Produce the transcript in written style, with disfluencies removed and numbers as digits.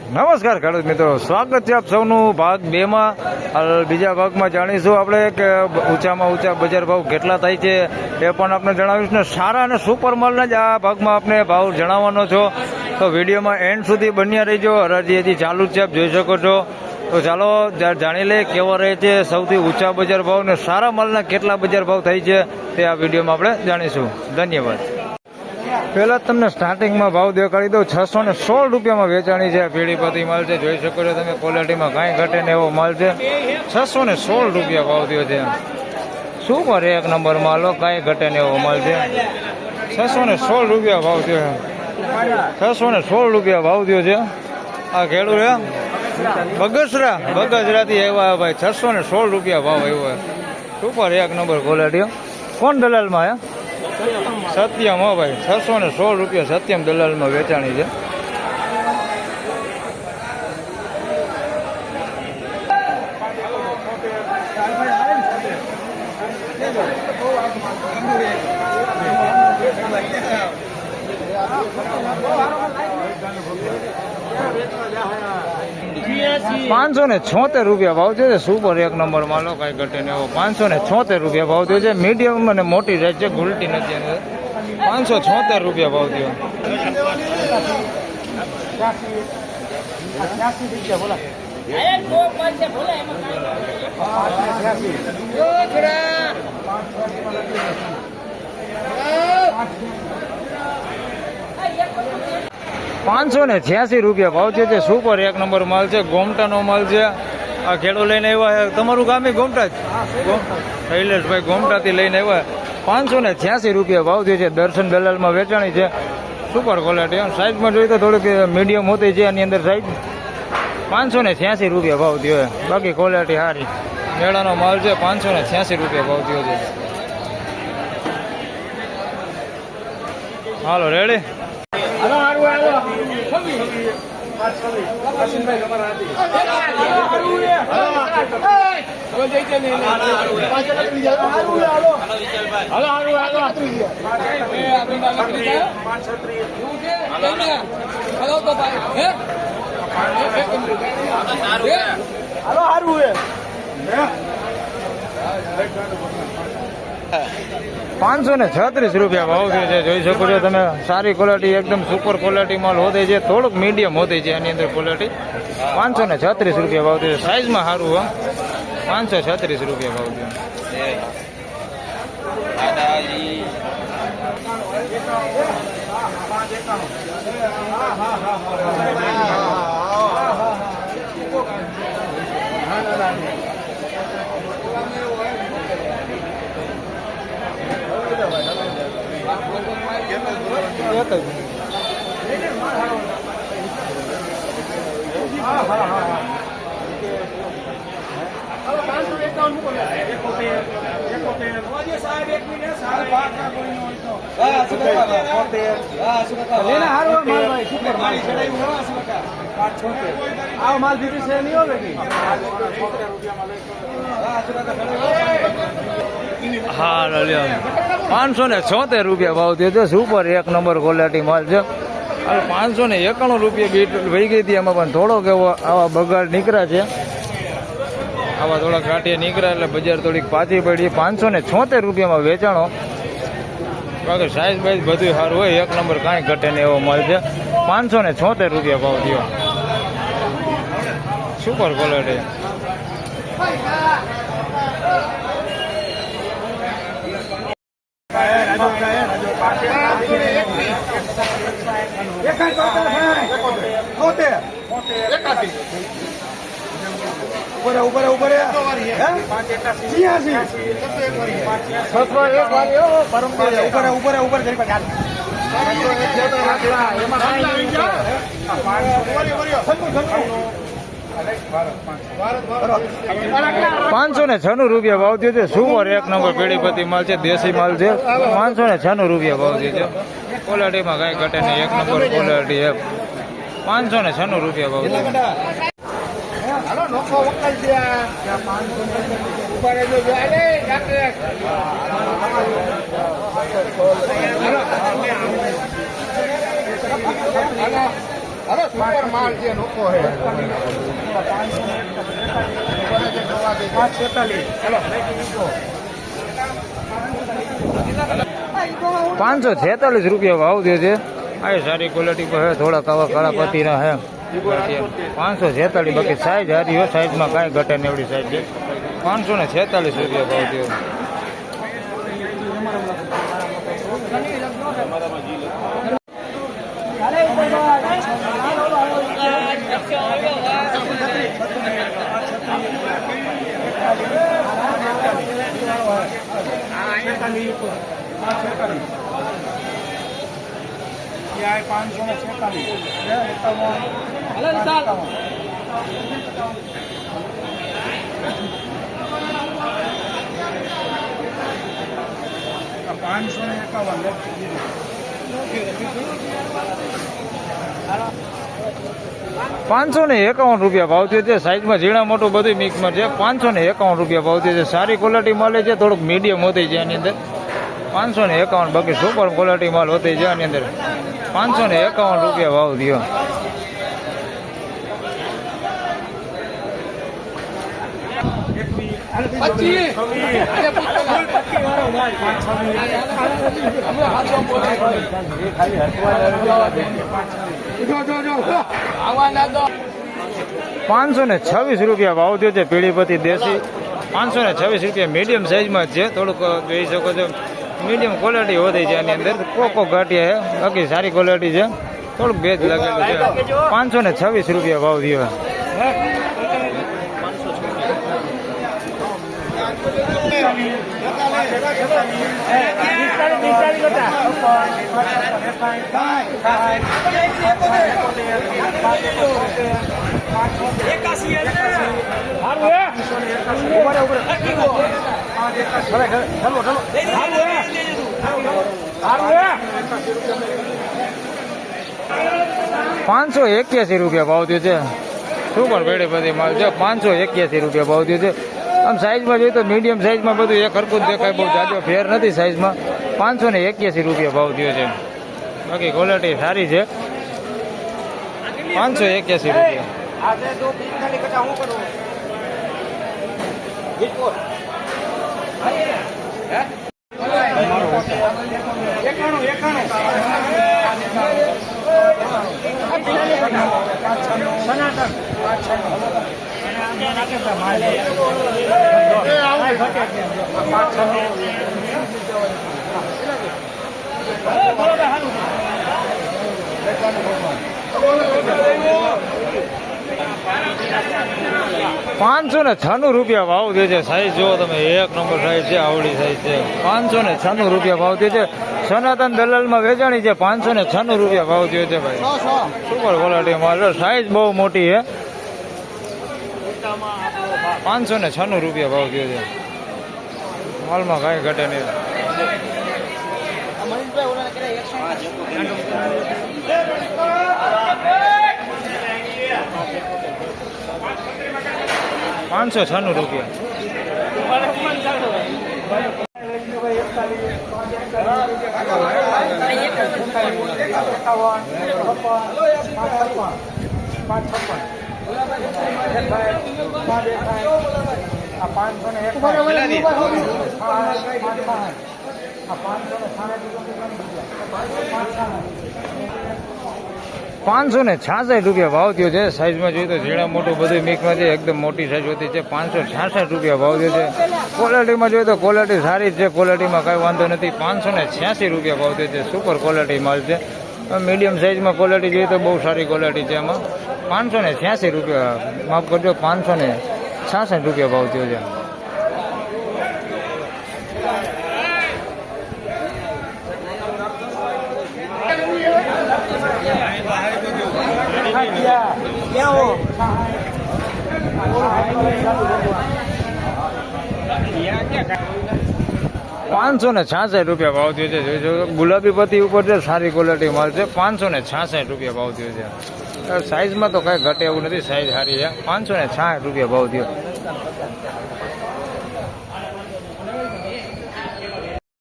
નમસ્કાર ખેડૂત મિત્રો, સ્વાગત છે આપ સૌનું ભાગ 2 માં. બીજા ભાગમાં જાણીશું આપણે કે ઊંચામાં ઊંચા બજાર ભાવ કેટલા થાય છે એ પણ આપણે જણાવીશું ને સારા અને સુપર માલના જ આ ભાગમાં આપણે ભાવ જણાવવાનો છો. તો વિડીયોમાં એન્ડ સુધી બન્યા રહીજો. હરાજી હજી ચાલુ જ છે, આપ જોઈ શકો છો. તો ચાલો જાણી લે કેવા રહે છે સૌથી ઊંચા બજાર ભાવ ને સારા માલના કેટલા બજાર ભાવ થાય છે તે આ વિડીયોમાં આપણે જાણીશું. ધન્યવાદ. પહેલાં તમને સ્ટાર્ટિંગમાં ભાવ દેખાડી દઉં. 616 રૂપિયામાં વેચાણી છે. પીળીપતિ માલ છે, જોઈ શકો છો તમે. ક્વોલિટીમાં કાંઈ ઘટે ને એવો માલ છે. 616 રૂપિયા ભાવ થયો છે. સુપર એક નંબર માલો, કાંઈ ઘટે ને એવો માલ છે. 616 રૂપિયા ભાવ થયો છે. 616 રૂપિયા ભાવ થયો છે. આ ખેડૂત છે બગસરાથી આવ્યા ભાઈ. 616 રૂપિયા ભાવ આવ્યો. સુપર એક નંબર ક્વોલિટી. કોણ દલાલમાં હે? સત્યમ. હો ભાઈ, 616 રૂપિયા સત્યમ દલાલમાં વેચાણી છે. ₹576 રૂપિયા ભાવ છે. સુપર એક નંબર માલો, કઈ ઘટે ને એવો. 576 રૂપિયા ભાવ થયો છે. મીડિયમ અને મોટી સાઈઝ છે, ગુલટી નથી. 576 રૂપિયા ભાવ થયો. ₹586 રૂપિયા ભાવ છે. સુપર એક નંબર માલ છે, ગોમટાનો માલ છે. આ ખેડો લઈને આવ્યા. તમારું ગામ ગોમટા જ? શૈલેષભાઈ ગોમટાથી લઈને આવ્યા. 586 રૂપિયા ભાવ થયો છે. દર્શન દલાલમાં વેચાણી છે. Super quality. સાઈઝમાં જોઈએ તો થોડીક મીડિયમ હોતી છે એની અંદર સાઈઝ. 586 રૂપિયા ભાવ થયો. બાકી ક્વોલિટી સારી. મેળાનો માલ છે. 586 રૂપિયા ભાવ થયો છે. હાલો રેડી. ₹536 રૂપિયા ભાવ છે. જોઈ શકો છો તમે. સારી ક્વોલિટી, એકદમ સુપર ક્વોલિટી માલ હોતે છે. થોડુંક મીડિયમ હોતી છે એની અંદર ક્વોલિટી. 536 રૂપિયા ભાવ છે. સાઈઝમાં સારું. હા, 536 રૂપિયા ભાવ છે. હા, 576 રૂપિયા ભાવ થયો છે. સુપર એક નંબર ક્વોલિટી માલ છે. 591 રૂપિયા બીટ વહી ગઈ હતી. એમાં પણ થોડોક એવો આવા બગાડ નીકળ્યા છે. આવા થોડા કાંઠિયા નીકળ્યા એટલે બજાર થોડીક પાછી પડી. 576 રૂપિયામાં વેચાણો. બાકી સાઈઝ બાઈઝ બધું સારું હોય. એક નંબર, કાંઈ ઘટે ને એવો માલ છે. 576 રૂપિયા ભાવ થયો. Super quality. ₹596 રૂપિયા ભાવ થયો છે. સુપર એક નંબર પીળીપતિ માલ છે, દેશી માલ છે. 596 રૂપિયા ભાવ થયો છે. ક્વોલિટીમાં કાંઈ ઘટે નહીં. એક નંબર ક્વોલિટી છે. 596 રૂપિયા ભાવ થયો. અરે સુપર માલ છે લોકો હે 546 રૂપિયા ભાવ થયો છે. આ સારી ક્વોલિટી પર હે, થોડા કવા કાળા પતીના હે. 546, બાકી સાઈઝ હારી હોય, સાઈઝમાં કાંઈ ઘટે ને એવડી સાઈઝ છે. 546 રૂપિયા ભાવ થયો. 551 રૂપિયા ભાવ થયો છે. સાઈઝમાં ઝીણા મોટું બધું મિક્સમાં છે. 551 રૂપિયા ભાવ થયો છે. સારી ક્વોલિટી મળે છે, થોડુંક મીડિયમ હોતી છે આની અંદર. 551, બાકી સુપર ક્વોલિટી માલ હોતી છે આની અંદર. 551 રૂપિયા ભાવ થયો. ₹526 રૂપિયા ભાવ થયો છે. પીળીપતિ દેશી 526 રૂપિયા. મીડિયમ સાઈઝમાં જ છે, થોડુંક જોઈ શકો છો. મીડિયમ ક્વોલિટી હોતી છે આની અંદર. કોકો ઘાટિયા છે, બાકી સારી ક્વોલિટી છે, થોડુંક ભેજ લાગેલું છે. 526 રૂપિયા ભાવ થયો. 581 રૂપિયા ભાવ થયો છે. સુપર પેઢી બધી માલ છે. 581 રૂપિયા ભાવ થયો છે. આમ સાઈઝમાં જોઈએ તો મીડિયમ સાઈઝમાં બધું એક હરકું દેખાય, બહુ જાજો ફેર નથી સાઈઝમાં. 581 રૂપિયા ભાવ થયો છે. બાકી ક્વોલિટી સારી છે. 581 રૂપિયા. ₹596 રૂપિયા ભાવ થયો છે. સાઈઝ જુઓ તમે, એક નંબર સાઈઝ છે, આવડી સાઈઝ છે. 596 રૂપિયા ભાવ થયો છે. સનાતન દલાલમાં વેચાણી છે. 596 રૂપિયા ભાવ થયો છે ભાઈ. સુપર ક્વોલિટી માલ, સાઈઝ બહુ મોટી છે. 596 રૂપિયા ભાવ થયો છે. માલમાં કાંઈ ઘટે નહીં. ₹596 રૂપિયા. ₹566 ભાવ થયો છે. સાઈઝમાં જોઈએ તો ઝીણા મોટું બધું મિક્સમાં છે, એકદમ મોટી સાઈઝ હોતી છે. 566 રૂપિયા ભાવ થયો છે. ક્વોલિટીમાં જોઈએ તો ક્વોલિટી સારી છે, ક્વોલિટીમાં કાંઈ વાંધો નથી. 586 રૂપિયા ભાવ થયો છે. સુપર ક્વોલિટી માલ છે. મીડિયમ સાઈઝમાં ક્વોલિટી જોઈએ તો બહુ સારી ક્વોલિટી છે. એમાં 586 રૂપિયા, માફ કરજો, 566 રૂપિયા ભાવ થયો છે. ₹566 રૂપિયા ભાવ થયો છે. ગુલાબી પત્તી ઉપર છે, સારી ક્વોલિટી માલ છે. 566 રૂપિયા ભાવ થયો છે. સાઈઝમાં તો કાંઈ ઘટે એવું નથી, સાઈઝ સારી છે. 566 રૂપિયા ભાવ થયો.